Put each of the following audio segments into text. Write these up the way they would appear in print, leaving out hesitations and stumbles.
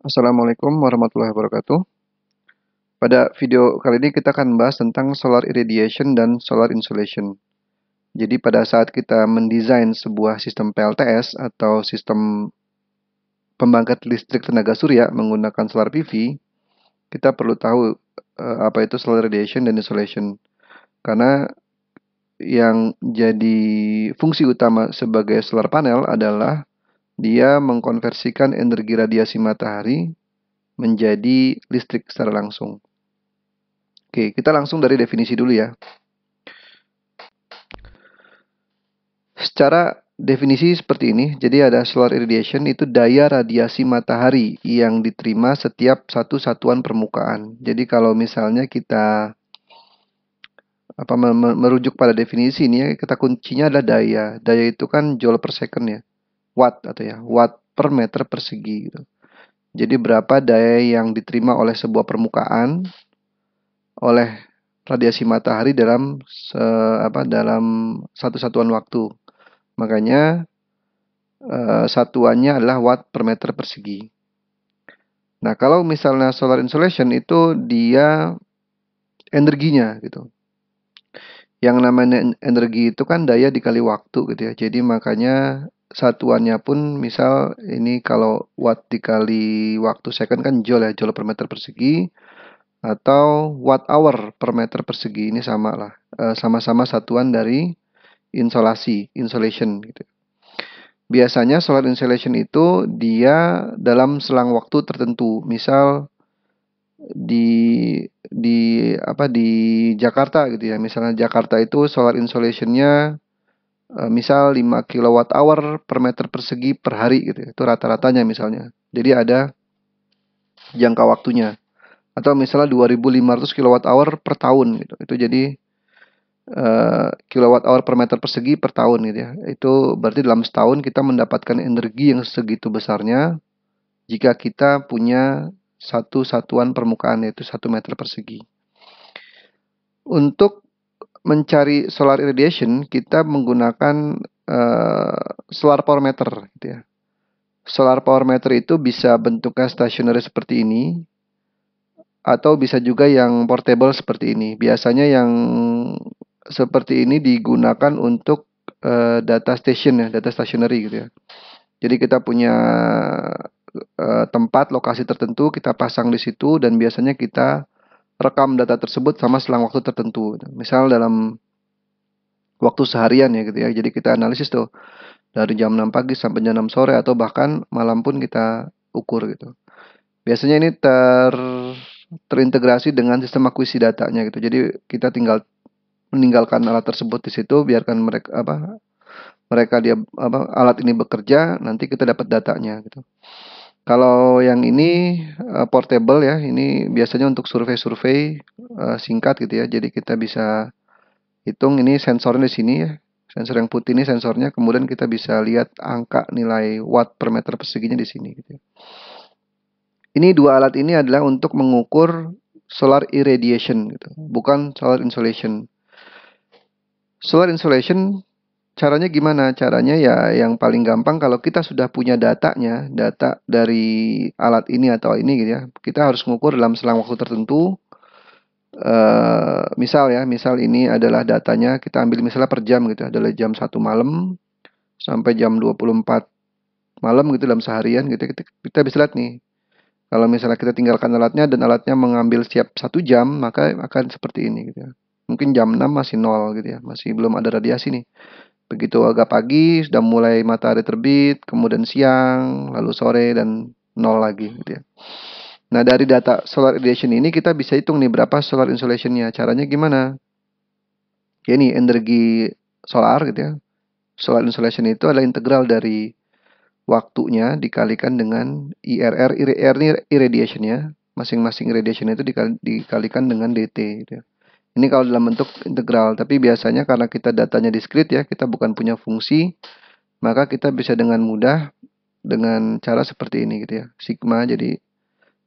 Assalamualaikum warahmatullahi wabarakatuh. Pada video kali ini kita akan membahas tentang solar irradiation dan solar insolation. Jadi pada saat kita mendesain sebuah sistem PLTS atau sistem pembangkit listrik tenaga surya menggunakan solar PV, kita perlu tahu apa itu solar irradiation dan insolation. Karena yang jadi fungsi utama sebagai solar panel adalah dia mengkonversikan energi radiasi matahari menjadi listrik secara langsung. Oke, kita langsung dari definisi dulu ya. Secara definisi seperti ini, jadi ada solar irradiation itu daya radiasi matahari yang diterima setiap satu satuan permukaan. Jadi kalau misalnya kita merujuk pada definisi ini ya, kata kuncinya adalah daya. Daya itu kan joule per second ya, watt atau ya, watt per meter persegi gitu. Jadi berapa daya yang diterima oleh sebuah permukaan oleh radiasi matahari dalam dalam satu satuan waktu. Makanya satuannya adalah watt per meter persegi. Nah, kalau misalnya solar insolation itu dia energinya gitu. Yang namanya energi itu kan daya dikali waktu gitu ya. Jadi makanya satuannya pun misal ini kalau watt dikali waktu second kan joule ya, joule per meter persegi atau watt hour per meter persegi ini sama lah. Sama-sama satuan dari insolation gitu. Biasanya solar insolation itu dia dalam selang waktu tertentu. Misal di Jakarta gitu ya. Misalnya Jakarta itu solar insolation-nya misal 5 kilowatt hour per meter persegi per hari gitu ya. Itu rata-ratanya misalnya. Jadi ada jangka waktunya. Atau misalnya 2.500 kilowatt hour per tahun gitu. Itu jadi kilowatt hour per meter persegi per tahun gitu ya. Itu berarti dalam setahun kita mendapatkan energi yang segitu besarnya jika kita punya satu satuan permukaan yaitu 1 meter persegi. Untuk mencari solar irradiation, kita menggunakan solar power meter gitu ya. Solar power meter itu bisa bentuknya stationary seperti ini atau bisa juga yang portable seperti ini. Biasanya yang seperti ini digunakan untuk data station ya, data stationary gitu ya. Jadi kita punya tempat lokasi tertentu, kita pasang di situ dan biasanya kita rekam data tersebut sama selang waktu tertentu. Misal dalam waktu seharian ya gitu ya. Jadi kita analisis tuh dari jam 6 pagi sampai jam 6 sore atau bahkan malam pun kita ukur gitu. Biasanya ini terintegrasi dengan sistem akuisisi datanya gitu. Jadi kita tinggal meninggalkan alat tersebut di situ, biarkan alat ini bekerja, nanti kita dapat datanya gitu. Kalau yang ini portable ya, ini biasanya untuk survei-survei singkat gitu ya. Jadi kita bisa hitung ini sensornya di sini ya. Sensor yang putih ini sensornya, kemudian kita bisa lihat angka nilai watt per meter perseginya di sini gitu. Ini dua alat ini adalah untuk mengukur solar irradiation gitu, bukan solar insolation. Solar insolation caranya gimana? Caranya ya yang paling gampang kalau kita sudah punya datanya, data dari alat ini atau ini gitu ya. Kita harus mengukur dalam selang waktu tertentu. Misal ini adalah datanya, kita ambil misalnya per jam gitu, adalah jam 1 malam sampai jam 24 malam gitu dalam seharian gitu. Kita bisa lihat nih. Kalau misalnya kita tinggalkan alatnya dan alatnya mengambil setiap 1 jam, maka akan seperti ini gitu ya. Mungkin jam 6 masih nol gitu ya, masih belum ada radiasi nih. Begitu agak pagi sudah mulai matahari terbit, kemudian siang, lalu sore dan nol lagi gitu ya. Nah, dari data solar irradiation ini kita bisa hitung nih berapa solar insolation-nya. Caranya gimana? Ya ini energi solar gitu ya. Solar insolation itu adalah integral dari waktunya dikalikan dengan IRR. IRR ini irradiation-nya. Masing-masing irradiation itu dikalikan dengan DT gitu ya. Ini kalau dalam bentuk integral, tapi biasanya karena kita datanya discrete ya, kita bukan punya fungsi, maka kita bisa dengan mudah dengan cara seperti ini gitu ya. Sigma jadi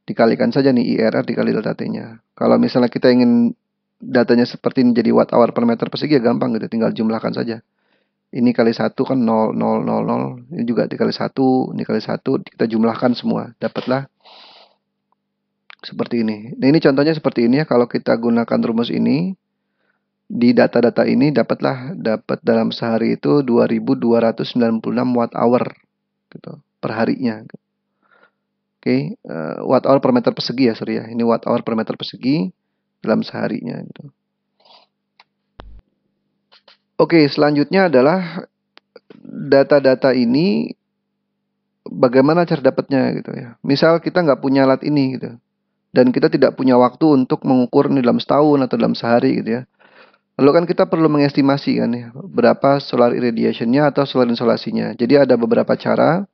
dikalikan saja nih IRR dikali delta T-nya. Kalau misalnya kita ingin datanya seperti ini jadi watt hour per meter persegi ya gampang gitu, tinggal jumlahkan saja. Ini kali 1 kan 0,000, ini juga dikali 1, ini kali 1, kita jumlahkan semua. Dapatlah seperti ini. Nah, ini contohnya seperti ini ya. Kalau kita gunakan rumus ini di data-data ini dapat dalam sehari itu 2296 watt hour gitu per harinya. Oke, watt hour per meter persegi ya, sorry ya. Ini watt hour per meter persegi dalam seharinya gitu. Oke, selanjutnya adalah data-data ini bagaimana cara dapatnya gitu ya. Misal kita nggak punya alat ini gitu. Dan kita tidak punya waktu untuk mengukur ini dalam setahun atau dalam sehari gitu ya. Lalu kan kita perlu mengestimasi kan ya, berapa solar irradiation-nya atau solar insolasinya. Jadi ada beberapa cara.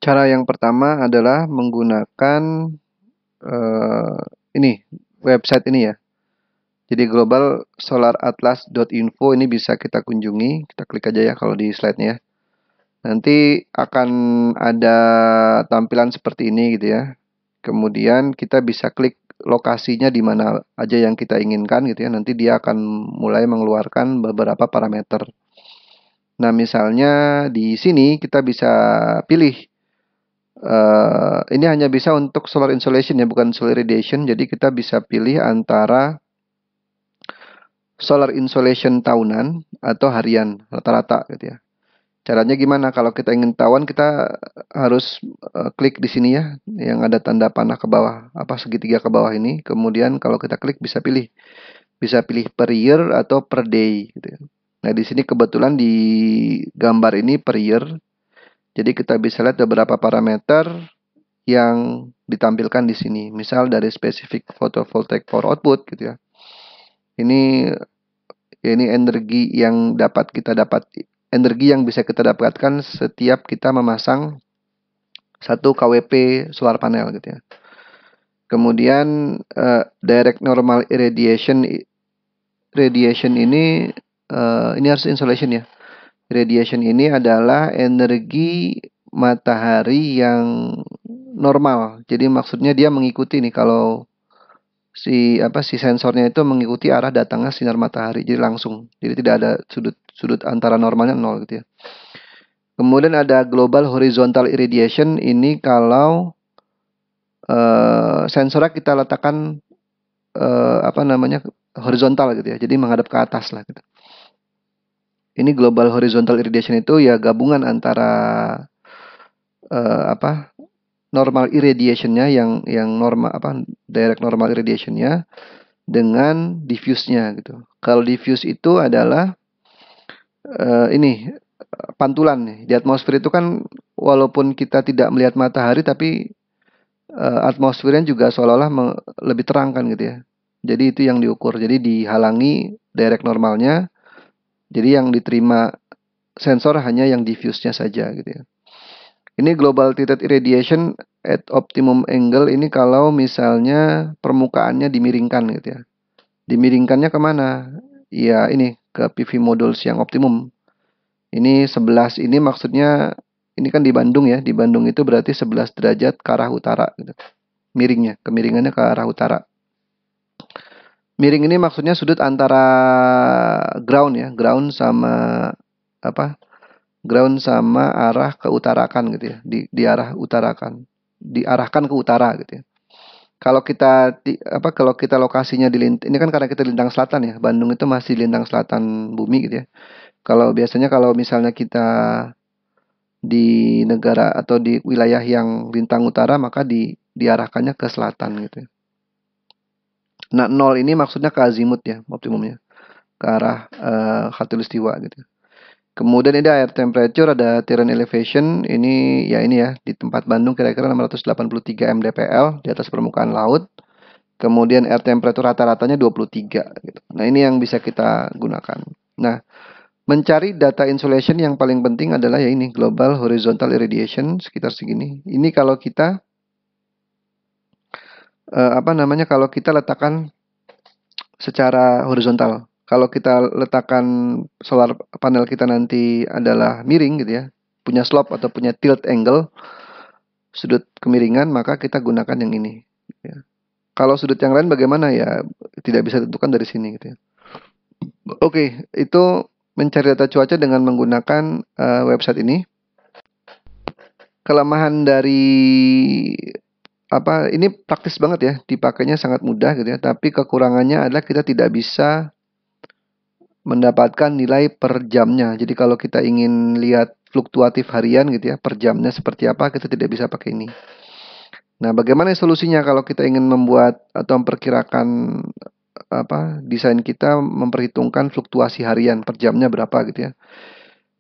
Cara yang pertama adalah menggunakan eh, ini website ini ya. Jadi globalsolaratlas.info ini bisa kita kunjungi. Kita klik aja ya kalau di slide-nya ya. Nanti akan ada tampilan seperti ini gitu ya. Kemudian kita bisa klik lokasinya di mana aja yang kita inginkan gitu ya. Nanti dia akan mulai mengeluarkan beberapa parameter. Nah, misalnya di sini kita bisa pilih ini hanya bisa untuk solar insolation ya, bukan solar radiation. Jadi kita bisa pilih antara solar insolation tahunan atau harian rata-rata gitu ya. Caranya gimana? Kalau kita ingin tahuan, kita harus klik di sini ya, yang ada tanda panah ke bawah, apa segitiga ke bawah ini. Kemudian kalau kita klik bisa pilih per year atau per day gitu ya. Nah, di sini kebetulan di gambar ini per year. Jadi kita bisa lihat beberapa parameter yang ditampilkan di sini. Misal dari spesifik photovoltaic power output gitu ya. Ini energi yang bisa kita dapatkan setiap kita memasang 1 kWp solar panel gitu ya. Kemudian direct normal radiation ini harus insolation ya. Radiation ini adalah energi matahari yang normal. Jadi maksudnya dia mengikuti nih, kalau si sensornya itu mengikuti arah datangnya sinar matahari, jadi langsung. Jadi tidak ada sudut antara normalnya nol gitu ya. Kemudian ada global horizontal irradiation, ini kalau sensornya kita letakkan horizontal gitu ya. Jadi menghadap ke atas lah gitu. Ini global horizontal irradiation itu ya gabungan antara normal irradiation-nya yang normal direct normal irradiation-nya dengan diffuse-nya gitu. Kalau diffuse itu adalah ini pantulan nih. Di atmosfer itu kan walaupun kita tidak melihat matahari, tapi atmosfernya juga seolah-olah lebih terang kan gitu ya. Jadi itu yang diukur. Jadi dihalangi direct normalnya. Jadi yang diterima sensor hanya yang diffuse-nya saja gitu ya. Ini global tilted irradiation at optimum angle, ini kalau misalnya permukaannya dimiringkan gitu ya. Dimiringkannya kemana? Ya ini ke PV modules yang optimum. Ini 11 ini maksudnya, ini kan di Bandung ya. Di Bandung itu berarti 11 derajat ke arah utara gitu. Kemiringannya ke arah utara. Miring ini maksudnya sudut antara ground ya, ground sama ground sama arah keutarakan gitu ya, di arah utarakan, diarahkan ke utara gitu ya. Kalau kita lokasinya ini kan karena kita di lintang selatan ya, Bandung itu masih lintang selatan bumi gitu ya. Kalau misalnya kita di negara atau di wilayah yang lintang utara, maka diarahkannya ke selatan gitu ya. Nah, 0 ini maksudnya ke azimut ya, optimumnya ke arah khatulistiwa gitu. Kemudian ini air temperature, ada terrain elevation, ini ya di tempat Bandung kira-kira 683 mdpl di atas permukaan laut. Kemudian air temperature rata-ratanya 23 gitu. Nah, ini yang bisa kita gunakan. Nah, mencari data insolation yang paling penting adalah ya ini global horizontal irradiation sekitar segini. Ini kalau kita kalau kita letakkan secara horizontal. Kalau kita letakkan solar panel kita nanti adalah miring gitu ya, punya slope atau punya tilt angle, sudut kemiringan, maka kita gunakan yang ini. Ya. Kalau sudut yang lain bagaimana ya tidak bisa ditentukan dari sini gitu ya. Oke, itu mencari data cuaca dengan menggunakan website ini. Kelemahan dari ini praktis banget ya, dipakainya sangat mudah gitu ya. Tapi kekurangannya adalah kita tidak bisa mendapatkan nilai per jamnya. Jadi kalau kita ingin lihat fluktuatif harian gitu ya, per jamnya seperti apa, kita tidak bisa pakai ini. Nah, bagaimana solusinya kalau kita ingin membuat atau memperkirakan desain kita memperhitungkan fluktuasi harian per jamnya berapa gitu ya.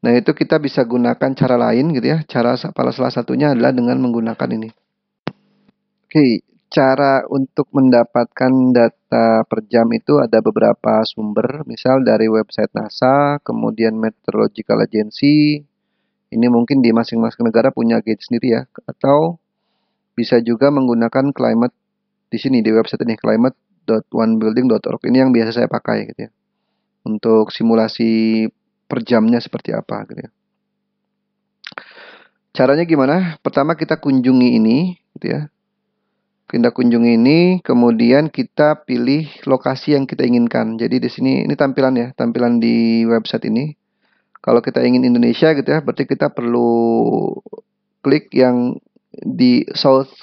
Nah, itu kita bisa gunakan cara lain gitu ya. Salah satunya adalah dengan menggunakan ini. Oke, cara untuk mendapatkan data per jam itu ada beberapa sumber, misal dari website NASA, kemudian Meteorological Agency. Ini mungkin di masing-masing negara punya gauge sendiri ya, atau bisa juga menggunakan climate di sini di website ini climate.onebuilding.org. Ini yang biasa saya pakai gitu ya. Untuk simulasi per jamnya seperti apa gitu ya. Caranya gimana? Pertama kita kunjungi ini gitu ya. Kita kunjungi ini, kemudian kita pilih lokasi yang kita inginkan. Jadi di sini ini tampilan ya, tampilan di website ini. Kalau kita ingin Indonesia gitu ya, berarti kita perlu klik yang di South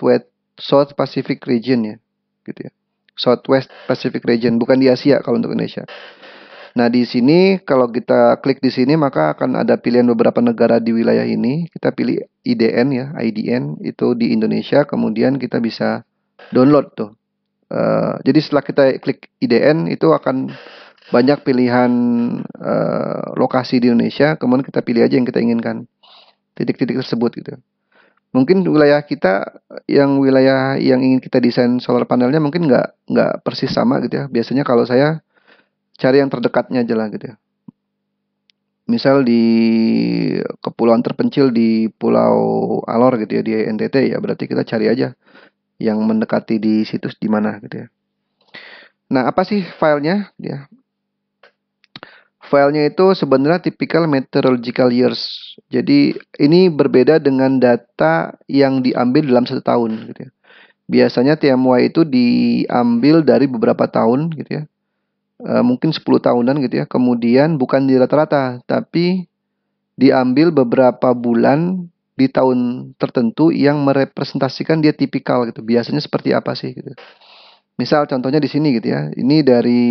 Pacific Region ya, gitu ya. Southwest Pacific Region, bukan di Asia kalau untuk Indonesia. Nah, di sini kalau kita klik di sini maka akan ada pilihan beberapa negara di wilayah ini. Kita pilih IDN ya, IDN itu di Indonesia, kemudian kita bisa download tuh. Jadi setelah kita klik IDN itu akan banyak pilihan lokasi di Indonesia, kemudian kita pilih aja yang kita inginkan. Titik-titik tersebut gitu. Mungkin wilayah kita wilayah yang ingin kita desain solar panelnya mungkin nggak persis sama gitu ya. Biasanya kalau saya cari yang terdekatnya aja lah gitu ya. Misal di kepulauan terpencil di Pulau Alor gitu ya, di NTT ya, berarti kita cari aja yang mendekati di situs di mana gitu ya. Nah, apa sih filenya? Ya. Filenya itu sebenarnya typical meteorological years. Jadi ini berbeda dengan data yang diambil dalam 1 tahun gitu ya. Biasanya TMY itu diambil dari beberapa tahun gitu ya. Mungkin 10 tahunan gitu ya. Kemudian bukan di rata-rata, tapi diambil beberapa bulan di tahun tertentu yang merepresentasikan dia tipikal gitu. Biasanya seperti apa sih gitu. Misal contohnya di sini gitu ya. Ini dari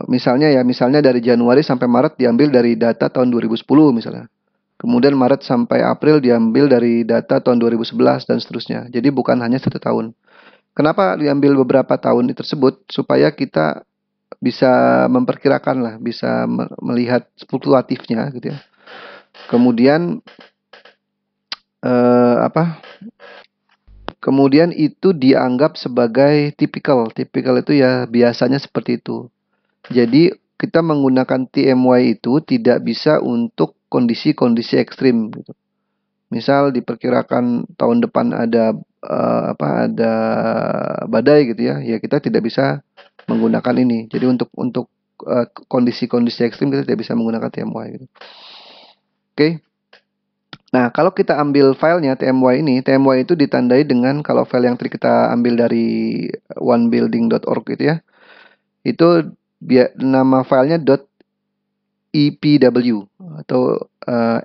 misalnya dari Januari sampai Maret diambil dari data tahun 2010 misalnya. Kemudian Maret sampai April diambil dari data tahun 2011 dan seterusnya. Jadi bukan hanya 1 tahun. Kenapa diambil beberapa tahun tersebut? Supaya kita bisa memperkirakan lah, bisa melihat fluktuatifnya gitu ya. Kemudian Kemudian itu dianggap sebagai tipikal. Tipikal itu ya biasanya seperti itu. Jadi kita menggunakan TMY itu tidak bisa untuk kondisi-kondisi ekstrim gitu. Misal diperkirakan tahun depan ada ada badai gitu ya. Ya kita tidak bisa menggunakan ini. Jadi untuk kondisi-kondisi ekstrim kita tidak bisa menggunakan TMY gitu. Oke. Nah, kalau kita ambil filenya TMY itu ditandai dengan kalau file yang tadi kita ambil dari onebuilding.org gitu ya. Itu nama filenya .epw atau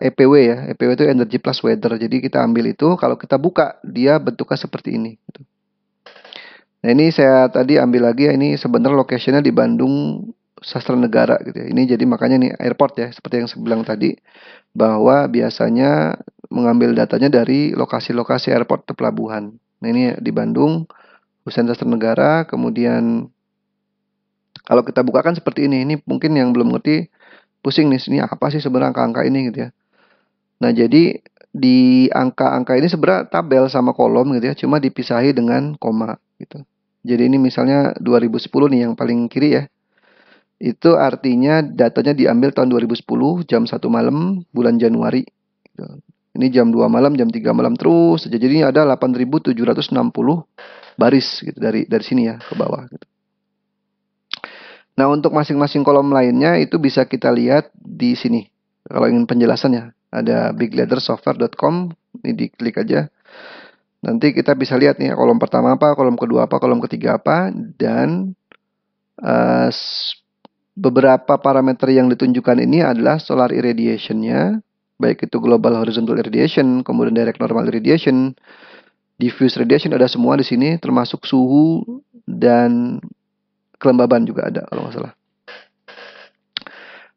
EPW ya. EPW itu Energy Plus Weather. Jadi kita ambil itu, kalau kita buka dia bentuknya seperti ini gitu. Nah, ini saya tadi ambil lagi ya, ini sebenarnya location-nya di Bandung Sastra Negara gitu ya. Ini jadi makanya nih airport ya, seperti yang saya bilang tadi bahwa biasanya mengambil datanya dari lokasi-lokasi airport atau pelabuhan. Nah, ini di Bandung, Hussein Sastra Negara, kemudian kalau kita buka kan seperti ini. Ini mungkin yang belum ngerti pusing nih, ini apa sih sebenarnya angka-angka ini gitu ya. Nah, jadi di angka-angka ini sebenarnya tabel sama kolom gitu ya, cuma dipisahi dengan koma gitu. Jadi ini misalnya 2010 nih yang paling kiri ya. Itu artinya datanya diambil tahun 2010 jam 1 malam bulan Januari gitu. Ini jam 2 malam, jam 3 malam terus saja. Jadi ada 8.760 baris gitu dari sini ya ke bawah gitu. Nah, untuk masing-masing kolom lainnya itu bisa kita lihat di sini. Kalau ingin penjelasannya, ada bigleathersoftware.com, ini diklik aja. Nanti kita bisa lihat nih kolom pertama apa, kolom kedua apa, kolom ketiga apa, dan beberapa parameter yang ditunjukkan ini adalah solar irradiation-nya, baik itu global horizontal irradiation, kemudian direct normal irradiation, diffuse radiation, ada semua di sini, termasuk suhu dan kelembaban juga ada kalau nggak salah.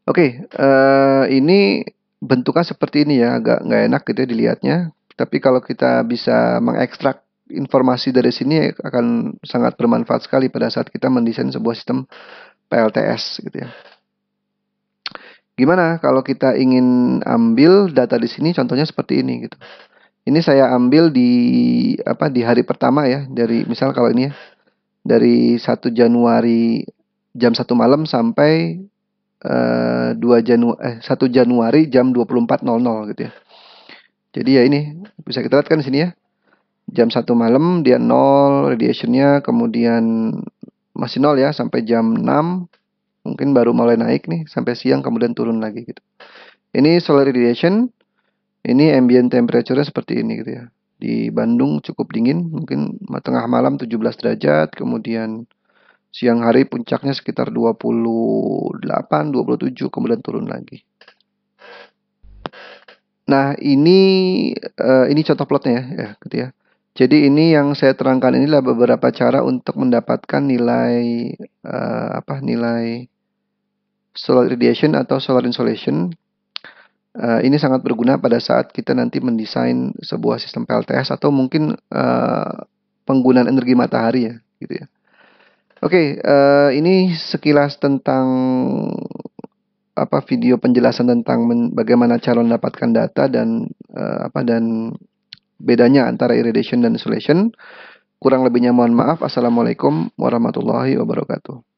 Oke, ini bentuknya seperti ini ya, agak nggak enak gitu ya dilihatnya. Tapi kalau kita bisa mengekstrak informasi dari sini akan sangat bermanfaat sekali pada saat kita mendesain sebuah sistem PLTS gitu ya. Gimana kalau kita ingin ambil data di sini contohnya seperti ini gitu. Ini saya ambil di hari pertama ya, dari misal kalau ini ya, dari 1 Januari jam 1 malam sampai 1 Januari jam 24.00 gitu ya. Jadi ya ini bisa kita lihat kan di sini ya. Jam 1 malam dia 0 radiationnya, kemudian masih 0 ya sampai jam 6 mungkin baru mulai naik nih sampai siang kemudian turun lagi gitu. Ini solar radiation, ini ambient temperature-nya seperti ini gitu ya. Di Bandung cukup dingin, mungkin tengah malam 17 derajat, kemudian siang hari puncaknya sekitar 28, 27, kemudian turun lagi. Nah, ini contoh plotnya ya, gitu ya. Jadi ini yang saya terangkan inilah beberapa cara untuk mendapatkan nilai nilai solar radiation atau solar insolation. Ini sangat berguna pada saat kita nanti mendesain sebuah sistem PLTS atau mungkin penggunaan energi matahari ya, gitu ya. Oke, ini sekilas tentang video penjelasan tentang bagaimana cara mendapatkan data dan dan bedanya antara irradiation dan insolation. Kurang lebihnya mohon maaf. Assalamualaikum warahmatullahi wabarakatuh.